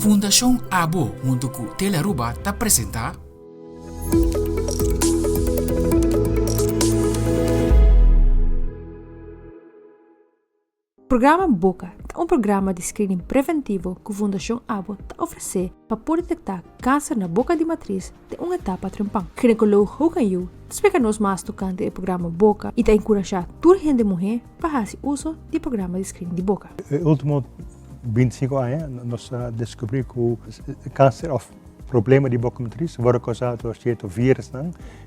Fundação ABO junto com Telearuba te apresenta Programa Boca é um programa de screening preventivo que a Fundação ABO está oferece para poder detectar câncer na boca de matriz de uma etapa trempang. Ginecólogo Hogan Yu explica-nos mais tocante o programa Boca e está encorajar toda gente de mulher para fazer uso do programa de screening de boca. Último 25 anos, nós descobrimos que o câncer ou problema de boca matriz foi causado por certo vírus,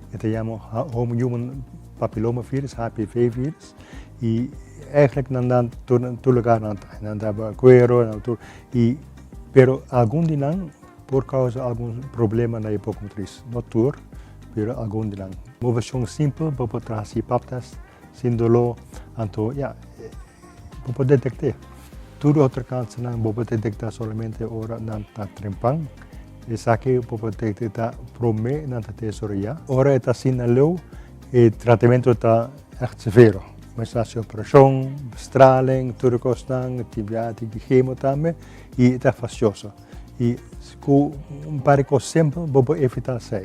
que se chama Human Papilloma Virus, HPV vírus, e eigenlijk não todo lugar não dava cuero, pero algum de não por causa de algum problema na boca matriz, não todo, pero algum de não. Uma versão simples para trazer paptas sem dolor, então para poder detectar. Tudo outro câncer não pode detectar somente ora na trempang. Isso aqui pode detectar prome na tesouraria. Ora está sinalou e tratamento está echt severo. Mas a operação, straling, tudo costang, antibiótico, quimio também e está fastioso. E com coisa simples pode evitar isso.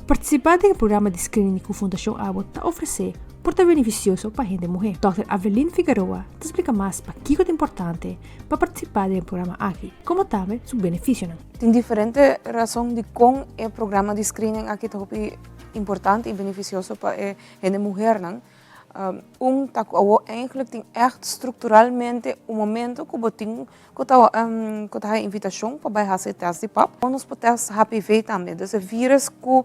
Participar do programa de screening que a Fundação ABO está oferece pode ser beneficioso para a gente mulher. Dr. Avelin Figueroa te explica mais para que é importante para participar do programa aqui, como também seu benefício. Tem diferentes razões de como o programa de screening aqui é importante e beneficioso para a gente mulher. Eigenlijk tem echt structuralmente momento que você tem invitação para fazer teste de PAP. Nós podemos testar HPV também, então o vírus que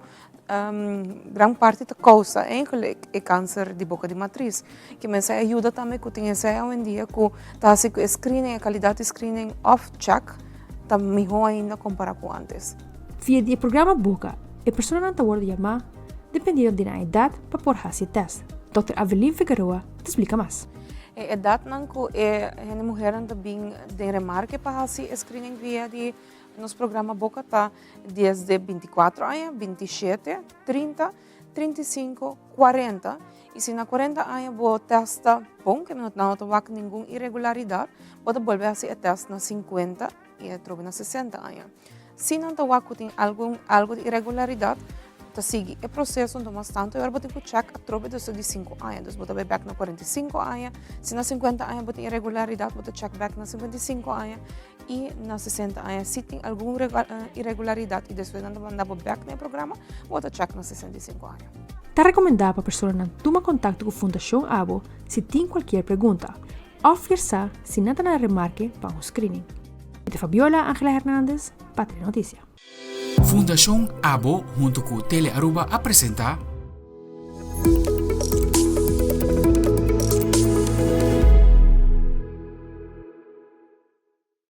grande parte da causa eigenlijk é câncer de boca de matriz. Que me ajuda também que tem essa hoje em dia que tá se screening, a qualidade de screening off-check está melhor ainda comparado com antes. Via o programa Boca, a pessoa não pode chamar dependendo da idade para poder fazer teste. Dr. Avelin Figueroa te explica mais. A idade não que a mulher também tem remarque para fazer screening via de nosso programa Boca está desde 24 anos, 27, 30, 35, 40. E se na 40 anos você testa bom, que não tem nenhuma irregularidade, você voltar a fazer o teste na 50 e troca na 60 anos. Se não tem algo de irregularidade, tá sigue o processo do bastante, agora você tem que check a troca de 5 anos, você vai back na 45 anos, se na 50 anos você tem irregularidade, você check back na 55 anos e na 60 anos, se tem alguma irregularidade e depois não mandar back no programa, você check na 65 anos. Está recomendado para a pessoa não tomar contato com a Fundação ABO se tem qualquer pergunta, ou forçar se não tem remarque para um screening. De Fabiola Ángela Hernández, Patria Notícia. Fundação ABO junto com Telearuba apresenta